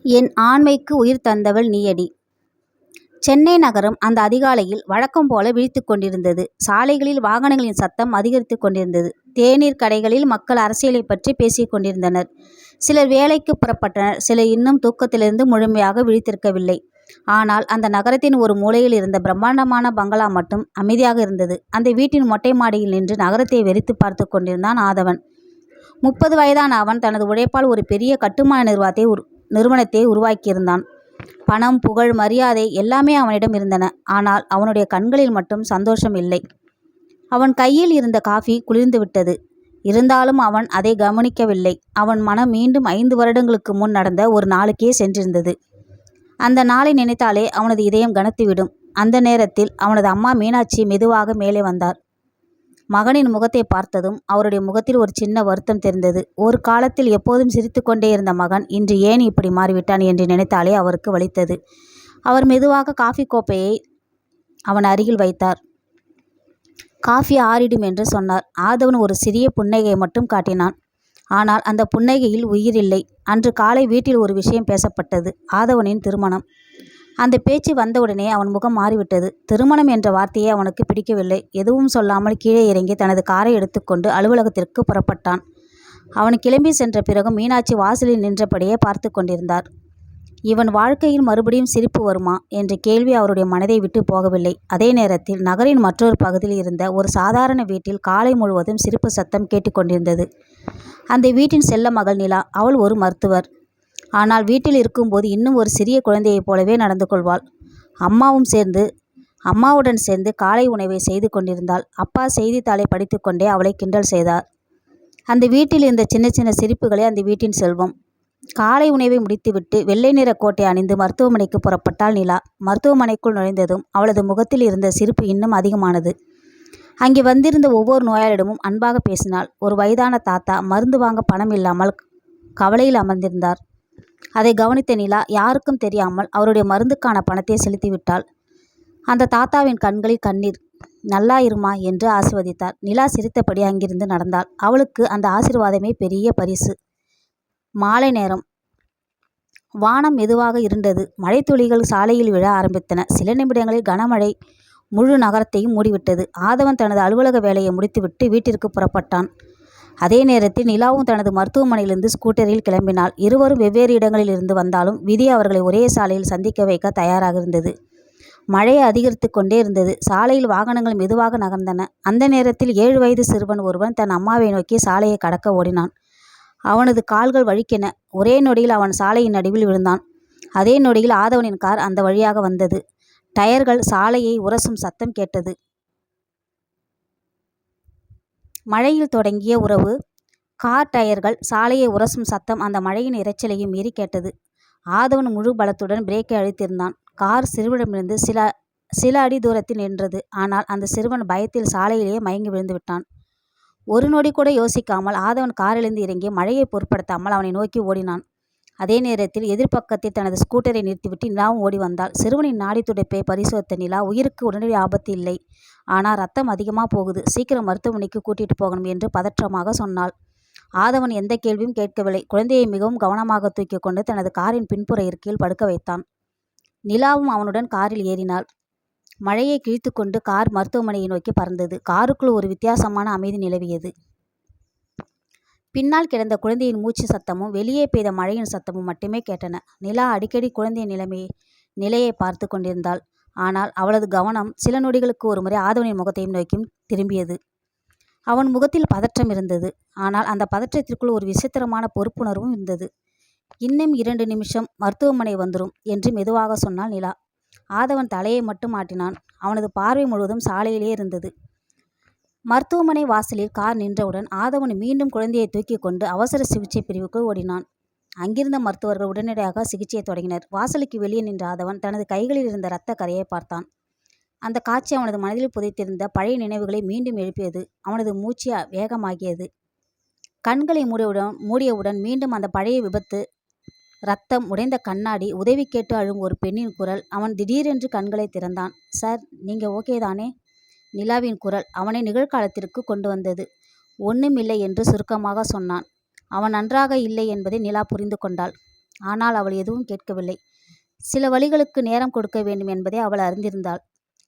என் ஆண்மைக்கு உயிர் தந்தவள் நீயடி. சென்னை நகரம் அந்த அதிகாலையில் வழக்கம் போல விழித்துக் கொண்டிருந்தது. சாலைகளில் வாகனங்களின் சத்தம் அதிகரித்துக் கொண்டிருந்தது. தேநீர் கடைகளில் மக்கள் அரசியலை பற்றி பேசிக் கொண்டிருந்தனர். சிலர் வேலைக்கு புறப்பட்டனர். சிலர் இன்னும் தூக்கத்திலிருந்து முழுமையாக விழித்திருக்கவில்லை. ஆனால் அந்த நகரத்தின் ஒரு மூலையில் இருந்த பிரம்மாண்டமான பங்களா மட்டும் அமைதியாக இருந்தது. அந்த வீட்டின் மொட்டை மாடியில் நின்று நகரத்தை வெறித்து பார்த்து கொண்டிருந்தான் ஆதவன். 30 வயதான அவன் தனது உழைப்பால் ஒரு பெரிய கட்டுமான நிறுவனத்தை உருவாக்கியிருந்தான். பணம், புகழ், மரியாதை எல்லாமே அவனிடம் இருந்தன. ஆனால் அவனுடைய கண்களில் மட்டும் சந்தோஷம் இல்லை. அவன் கையில் இருந்த காஃபி குளிர்ந்துவிட்டது. இருந்தாலும் அவன் அதை கவனிக்கவில்லை. அவன் மனம் மீண்டும் 5 வருடங்களுக்கு முன் நடந்த ஒரு நாளுக்கே சென்றிருந்தது. அந்த நாளை நினைத்தாலே அவனது இதயம் கனத்துவிடும். அந்த நேரத்தில் அவனது அம்மா மீனாட்சி மெதுவாக மேலே வந்தார். மகனின் முகத்தை பார்த்ததும் அவருடைய முகத்தில் ஒரு சின்ன வருத்தம் தெரிந்தது. ஒரு காலத்தில் எப்போதும் சிரித்து கொண்டே இருந்த மகன் இன்று ஏன் இப்படி மாறிவிட்டான் என்று நினைத்தாலே அவருக்கு வலித்தது. அவர் மெதுவாக காஃபி கோப்பையை அவன் அருகில் வைத்தார். காஃபி ஆறிடும் என்று சொன்னார். ஆதவன் ஒரு சிறிய புன்னகையை மட்டும் காட்டினான். ஆனால் அந்த புன்னகையில் உயிர் இல்லை. அன்று காலை வீட்டில் ஒரு விஷயம் பேசப்பட்டது. ஆதவனின் திருமணம். அந்த பேச்சு வந்தவுடனே அவன் முகம் மாறிவிட்டது. திருமணம் என்ற வார்த்தையே அவனுக்கு பிடிக்கவில்லை. எதுவும் சொல்லாமல் கீழே இறங்கி தனது காரை எடுத்துக்கொண்டு அலுவலகத்திற்கு புறப்பட்டான். அவன் கிளம்பி சென்ற பிறகு மீனாட்சி வாசலில் நின்றபடியே பார்த்து கொண்டிருந்தார். இவன் வாழ்க்கையில் மறுபடியும் சிரிப்பு வருமா என்ற கேள்வி அவருடைய மனதை விட்டு போகவில்லை. அதே நேரத்தில் நகரின் மற்றொரு பகுதியில் இருந்த ஒரு சாதாரண வீட்டில் காலை முழுவதும் சிரிப்பு சத்தம் கேட்டுக்கொண்டிருந்தது. அந்த வீட்டின் செல்ல மகள் நிலா. அவள் ஒரு மருத்துவர். ஆனால் வீட்டில் இருக்கும்போது இன்னும் ஒரு சிறிய குழந்தையைப் போலவே நடந்து கொள்வாள். அம்மாவுடன் சேர்ந்து காலை உணவை செய்து கொண்டிருந்தாள். அப்பா செய்தித்தாளை படித்து கொண்டே அவளை கிண்டல் செய்தார். அந்த வீட்டில் இருந்த சின்ன சின்ன சிரிப்புகளே அந்த வீட்டின் செல்வம். காலை உணவை முடித்துவிட்டு வெள்ளை நிற கோட்டை அணிந்து மருத்துவமனைக்கு புறப்பட்டாள் நிலா. மருத்துவமனைக்குள் நுழைந்ததும் அவளது முகத்தில் இருந்த சிரிப்பு இன்னும் அதிகமானது. அங்கே வந்திருந்த ஒவ்வொரு நோயாளியிடமும் அன்பாக பேசினாள். ஒரு வயதான தாத்தா மருந்து வாங்க பணம் இல்லாமல் கவலையில் அமர்ந்திருந்தார். அதை கவனித்த நிலா யாருக்கும் தெரியாமல் அவருடைய மருந்துக்கான பணத்தை செலுத்திவிட்டாள். அந்த தாத்தாவின் கண்களில் கண்ணீர். நல்லா இருமா என்று ஆசீர்வதித்தார். நிலா சிரித்தபடி அங்கிருந்து நடந்தாள். அவளுக்கு அந்த ஆசீர்வாதமே பெரிய பரிசு. மாலை நேரம். வானம் மெதுவாக இருண்டது. மழைத்துளிகள் சாலையில் விழ ஆரம்பித்தன. சில நிமிடங்களில் கனமழை முழு நகரத்தையும் மூடிவிட்டது. ஆதவன் தனது அலுவலக வேலையை முடித்துவிட்டு வீட்டிற்கு புறப்பட்டான். அதே நேரத்தில் நிலாவும் தனது மருத்துவமனையிலிருந்து ஸ்கூட்டரில் கிளம்பினாள். இருவரும் வெவ்வேறு இடங்களில் இருந்து வந்தாலும் விதி அவர்களை ஒரே சாலையில் சந்திக்க வைக்க தயாராக இருந்தது. மழை அதிகரித்து கொண்டே இருந்தது. சாலையில் வாகனங்கள் மெதுவாக நகர்ந்தன. அந்த நேரத்தில் 7 வயது சிறுவன் ஒருவன் தன் அம்மாவை நோக்கி சாலையை கடக்க ஓடினான். அவனது கால்கள் வழுக்கின. ஒரே நொடியில் அவன் சாலையின் நடுவில் விழுந்தான். அதே நொடியில் ஆதவனின் கார் அந்த வழியாக வந்தது. டயர்கள் சாலையை உரசும் சத்தம் கேட்டது. மழையில் தொடங்கிய உறவு. கார் டயர்கள் சாலையை உரசும் சத்தம் அந்த மழையின் இரைச்சலையும் மீறி கேட்டது. ஆதவன் முழு பலத்துடன் பிரேக்கை அழுத்தியிருந்தான். கார் சிறுவனிடமிருந்து சில அடி தூரத்தில் நின்றது. ஆனால் அந்த சிறுவன் பயத்தில் சாலையிலேயே மயங்கி விழுந்து விட்டான். ஒரு நொடி கூட யோசிக்காமல் ஆதவன் காரிலிருந்து இறங்கி மழையை பொருட்படுத்தாமல் அவனை நோக்கி ஓடினான். அதே நேரத்தில் எதிர்பக்கத்தில் தனது ஸ்கூட்டரை நிறுத்திவிட்டு நிலாவும் ஓடி வந்தாள். சிறுவனின் நாடி துடைப்பை பரிசோதித்த நிலா, உயிருக்கு உடனடி ஆபத்து இல்லை, ஆனால் ரத்தம் அதிகமாக போகுது, சீக்கிரம் மருத்துவமனைக்கு கூட்டிட்டு போகணும் என்று பதற்றமாக சொன்னாள். ஆதவன் எந்த கேள்வியும் கேட்கவில்லை. குழந்தையை மிகவும் கவனமாக தூக்கி கொண்டு தனது காரின் பின்புற இருக்கையில் படுக்க வைத்தான். நிலாவும் அவனுடன் காரில் ஏறினாள். மழையை கிழித்து கொண்டு கார் மருத்துவமனையை நோக்கி பறந்தது. காருக்குள் ஒரு வித்தியாசமான அமைதி நிலவியது. பின்னால் கிடந்த குழந்தையின் மூச்சு சத்தமும் வெளியே பெய்த மழையின் சத்தமும் மட்டுமே கேட்டன. நிலா அடிக்கடி குழந்தையின் நிலையை பார்த்து கொண்டிருந்தாள். ஆனால் அவளது கவனம் சில நொடிகளுக்கு ஒரு முறை ஆதவனின் முகத்தையும் நோக்கியும் திரும்பியது. அவன் முகத்தில் பதற்றம் இருந்தது. ஆனால் அந்த பதற்றத்திற்குள் ஒரு விசித்திரமான பொறுப்புணர்வும் இருந்தது. இன்னும் 2 நிமிஷம் மருத்துவமனை வந்துடும் என்று மெதுவாக சொன்னாள் நிலா. ஆதவன் தலையை மட்டும் ஆட்டினான். அவனது பார்வை முழுவதும் சாலையிலே இருந்தது. மருத்துவமனை வாசலில் கார் நின்றவுடன் ஆதவன் மீண்டும் குழந்தையை தூக்கி கொண்டு அவசர சிகிச்சை பிரிவுக்கு ஓடினான். அங்கிருந்த மருத்துவர்கள் உடனடியாக சிகிச்சையை தொடங்கினர். வாசலுக்கு வெளியே நின்ற ஆதவன் தனது கைகளில் இருந்த இரத்த கரையை பார்த்தான். அந்த காட்சி அவனது மனதில் புதைத்திருந்த பழைய நினைவுகளை மீண்டும் எழுப்பியது. அவனது மூச்சு வேகமாகியது. கண்களை மூடியவுடன் மீண்டும் அந்த பழைய விபத்து, ரத்தம், உடைந்த கண்ணாடி, உதவி கேட்டு அழும் ஒரு பெண்ணின் குரல். அவன் திடீரென்று கண்களை திறந்தான். சார், நீங்க ஓகே தானே? நிலாவின் குரல் அவனை நிகழ்காலத்திற்கு கொண்டு வந்தது. ஒன்றுமில்லை என்று சுருக்கமாக சொன்னான். அவன் நன்றாக இல்லை என்பதை நிலா புரிந்து கொண்டாள். ஆனால் அவள் எதுவும் கேட்கவில்லை. சில வழிகளுக்கு நேரம் கொடுக்க வேண்டும் என்பதை அவள் அறிந்திருந்தாள்.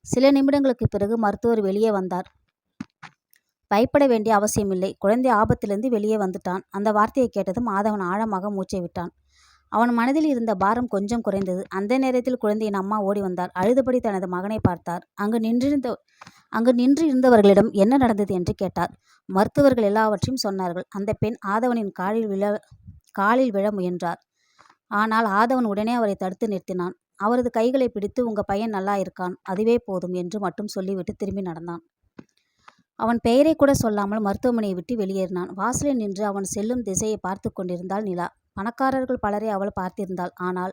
சில நிமிடங்களுக்கு பிறகு மருத்துவர் வெளியே வந்தார். பயப்பட வேண்டிய அவசியமில்லை, குழந்தை ஆபத்திலிருந்து வெளியே வந்துட்டான். அந்த வார்த்தையை கேட்டதும் ஆதவன் ஆழமாக மூச்சை விட்டான். அவன் மனதில் இருந்த பாரம் கொஞ்சம் குறைந்தது. அந்த நேரத்தில் குழந்தையின் அம்மா ஓடி வந்தார். அழுதபடி தனது மகனை பார்த்தார். அங்கு நின்று இருந்தவர்களிடம் என்ன நடந்தது என்று கேட்டார். மருத்துவர்கள் எல்லாவற்றையும் சொன்னார்கள். அந்த பெண் ஆதவனின் காலில் விழ முயன்றார். ஆனால் ஆதவன் உடனே அவரை தடுத்து நிறுத்தினான். அவரது கைகளை பிடித்து, உங்க பையன் நல்லா இருக்கான், அதுவே போதும் என்று மட்டும் சொல்லிவிட்டு திரும்பி நடந்தான். அவன் பெயரை கூட சொல்லாமல் மருத்துவமனையை விட்டு வெளியேறினான். வாசலில் நின்று அவன் செல்லும் திசையை பார்த்து கொண்டிருந்தாள் நிலா. பணக்காரர்கள் பலரை அவள் பார்த்திருந்தாள். ஆனால்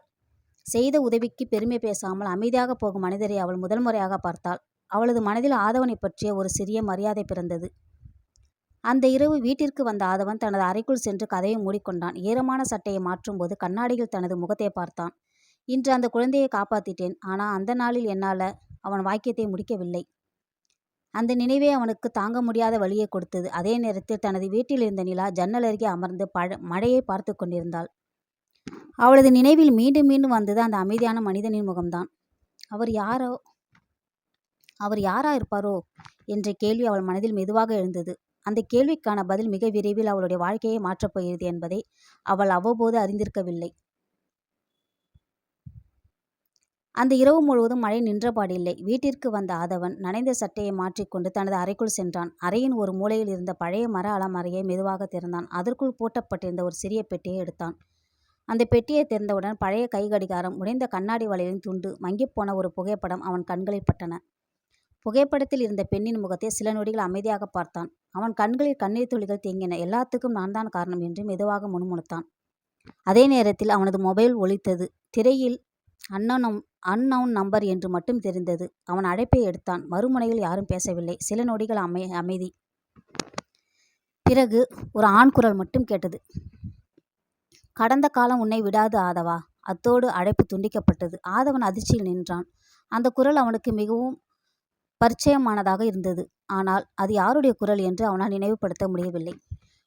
செய்த உதவிக்கு பெருமை பேசாமல் அமைதியாக போகும் மனிதரை அவள் முதல் முறையாக பார்த்தாள். அவளது மனதில் ஆதவனை பற்றிய ஒரு சிறிய மரியாதை பிறந்தது. அந்த இரவு வீட்டிற்கு வந்த ஆதவன் தனது அறைக்குள் சென்று கதவை மூடிக்கொண்டான். ஈரமான சட்டையை மாற்றும்போது கண்ணாடியில் தனது முகத்தை பார்த்தான். இன்று அந்த குழந்தையை காப்பாற்றிட்டேன். ஆனால் அந்த நாளில் என்னால் அவன் வாக்கியத்தை முடிக்கவில்லை. அந்த நினைவே அவனுக்கு தாங்க முடியாத வலியை கொடுத்தது. அதே நேரத்தில் தனது வீட்டில் இருந்த நிலா ஜன்னல் அருகே அமர்ந்து மழையை பார்த்து கொண்டிருந்தாள். அவளது நினைவில் மீண்டும் மீண்டும் வந்தது அந்த அமைதியான மனிதனின் முகம்தான். அவர் யாரா இருப்பாரோ என்ற கேள்வி அவள் மனதில் மெதுவாக எழுந்தது. அந்த கேள்விக்கான பதில் மிக விரைவில் அவளுடைய வாழ்க்கையை மாற்றப் போகிறது என்பதை அவள் அவ்வப்போது அறிந்திருக்கவில்லை. அந்த இரவு முழுவதும் மழை நின்றபாடில்லை. வீட்டிற்கு வந்த ஆதவன் நனைந்த சட்டையை மாற்றிக்கொண்டு தனது அறைக்குள் சென்றான். அறையின் ஒரு மூலையில் இருந்த பழைய மர அலமாரியை மெதுவாக திறந்தான். அதற்குள் பூட்டப்பட்டிருந்த ஒரு சிறிய பெட்டியை எடுத்தான். அந்த பெட்டியை திறந்தவுடன் பழைய கை கடிகாரம், உடைந்த கண்ணாடி வளையலின் துண்டு, மங்கிப்போன ஒரு புகைப்படம் அவன் கண்களில் பட்டன. புகைப்படத்தில் இருந்த பெண்ணின் முகத்தை சில நொடிகள் அமைதியாக பார்த்தான். அவன் கண்களில் கண்ணீர் துளிகள் தேங்கின. எல்லாத்துக்கும் நான் தான் காரணம் என்று மெதுவாக முணுமுணுத்தான். அதே நேரத்தில் அவனது மொபைல் ஒலித்தது. திரையில் அன்னவுன் நம்பர் என்று மட்டும் தெரிந்தது. அவன் அழைப்பை எடுத்தான். மறுமுனையில் யாரும் பேசவில்லை. சில நொடிகள் அமைதி. பிறகு ஒரு ஆண் குரல் மட்டும் கேட்டது. கடந்த காலம் உன்னை விடாது ஆதவா. அத்தோடு அழைப்பு துண்டிக்கப்பட்டது. ஆதவன் அதிர்ச்சியில் நின்றான். அந்த குரல் அவனுக்கு மிகவும் பரிச்சயமானதாக இருந்தது. ஆனால் அது யாருடைய குரல் என்று அவனால் நினைவுபடுத்த முடியவில்லை.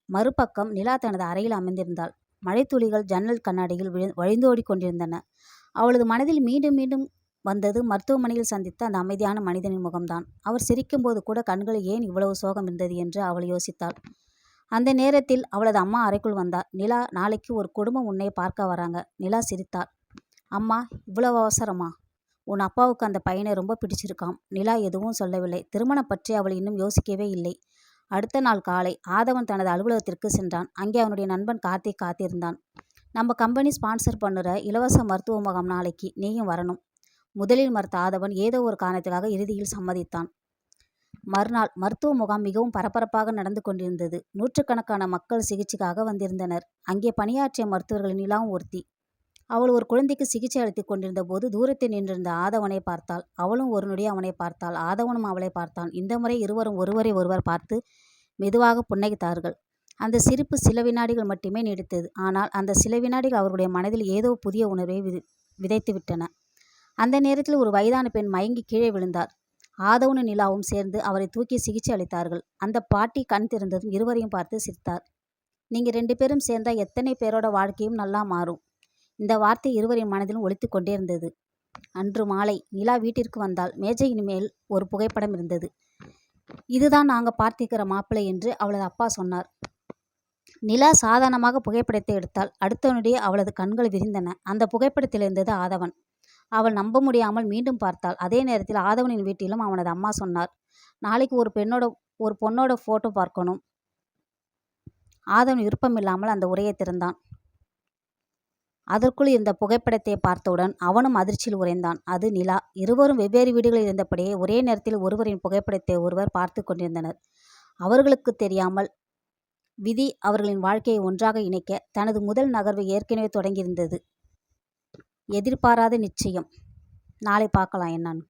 மறுபக்கம் நிலா தனது அறையில் அமர்ந்திருந்தாள். மழைத்துளிகள் ஜன்னல் கண்ணாடியில் வழிந்தோடி கொண்டிருந்தன. அவளது மனதில் மீண்டும் மீண்டும் வந்தது மருத்துவமனையில் சந்தித்த அந்த அமைதியான மனிதனின் முகம்தான். அவர் சிரிக்கும்போது கூட கண்களில் ஏன் இவ்வளவு சோகம் இருந்தது என்று அவள் யோசித்தாள். அந்த நேரத்தில் அவளது அம்மா அறைக்குள் வந்தார். நிலா, நாளைக்கு ஒரு குடும்பம் உன்னை பார்க்க வராங்க. நிலா சிரித்தாள். அம்மா, இவ்வளவு அவசரமா? உன் அப்பாவுக்கு அந்த பையனை ரொம்ப பிடிச்சிருக்காம். நிலா எதுவும் சொல்லவில்லை. திருமணம் பற்றி அவள் இன்னும் யோசிக்கவே இல்லை. அடுத்த நாள் காலை ஆதவன் தனது அலுவலகத்திற்கு சென்றான். அங்கே அவனுடைய நண்பன் கார்த்திக் காத்திருந்தான். நம்ம கம்பெனி ஸ்பான்சர் பண்ணுற இலவச மருத்துவ முகாம் நாளைக்கு, நீயும் வரணும். முதலில் மறுத்த ஆதவன் ஏதோ ஒரு காரணத்துக்காக இறுதியில் சம்மதித்தான். மறுநாள் மருத்துவ முகாம் மிகவும் பரபரப்பாக நடந்து கொண்டிருந்தது. நூற்றுக்கணக்கான மக்கள் சிகிச்சைக்காக வந்திருந்தனர். அங்கே பணியாற்றிய மருத்துவர்களின் நிலாவும் ஒருத்தி. அவள் ஒரு குழந்தைக்கு சிகிச்சை அளித்துக் கொண்டிருந்த போது தூரத்தில் நின்றிருந்த ஆதவனை பார்த்தாள். அவளும் ஒரு நொடி அவனை பார்த்தாள். ஆதவனும் அவளை பார்த்தான். இந்த முறை இருவரும் ஒருவரை ஒருவர் பார்த்து மெதுவாக புன்னகைத்தார்கள். அந்த சிரிப்பு சில வினாடிகள் மட்டுமே நீடித்தது. ஆனால் அந்த சில வினாடிகள் அவர்களுடைய மனதில் ஏதோ புதிய உணர்வை விதைத்துவிட்டன. அந்த நேரத்தில் ஒரு வயதான பெண் மயங்கி கீழே விழுந்தார். ஆதவனும் நிலாவும் சேர்ந்து அவரை தூக்கி சிகிச்சை அளித்தார்கள். அந்த பாட்டி கண் திறந்ததும் இருவரையும் பார்த்து சிரித்தார். நீங்க 2 பேரும் சேர்ந்தா எத்தனை பேரோட வாழ்க்கையும் நல்லா மாறும். இந்த வார்த்தை இருவரின் மனதிலும் ஒலித்து கொண்டே இருந்தது. அன்று மாலை நிலா வீட்டிற்கு வந்தால் மேஜையின் மேல் ஒரு புகைப்படம் இருந்தது. இதுதான் நாங்க பார்த்திருக்கிற மாப்பிள்ளை என்று அவளது அப்பா சொன்னார். நிலா சாதாரணமாக புகைப்படத்தை எடுத்தாள். அடுத்த நொடியே அவளது கண்கள் விரிந்தன. அந்த புகைப்படத்தில் இருந்தது ஆதவன். அவள் நம்ப முடியாமல் மீண்டும் பார்த்தாள். அதே நேரத்தில் ஆதவனின் வீட்டிலும் அவனது அம்மா சொன்னார், நாளைக்கு ஒரு பொண்ணோட போட்டோ பார்க்கணும். ஆதவன் விருப்பமில்லாமல் அந்த உரையை திறந்தான். அதற்குள் இருந்த புகைப்படத்தை பார்த்தவுடன் அவனும் அதிர்ச்சியில் உறைந்தான். அது நிலா. இருவரும் வெவ்வேறு வீடுகளில் இருந்தபடியே ஒரே நேரத்தில் ஒருவரின் புகைப்படத்தை ஒருவர் பார்த்து கொண்டிருந்தனர். அவர்களுக்கு தெரியாமல் விதி அவர்களின் வாழ்க்கையை ஒன்றாக இணைக்க தனது முதல் நகர்வு ஏற்கனவே தொடங்கியிருந்தது. எதிர்பாராத நிச்சயம். நாளை பார்க்கலாம் என்னன்னு.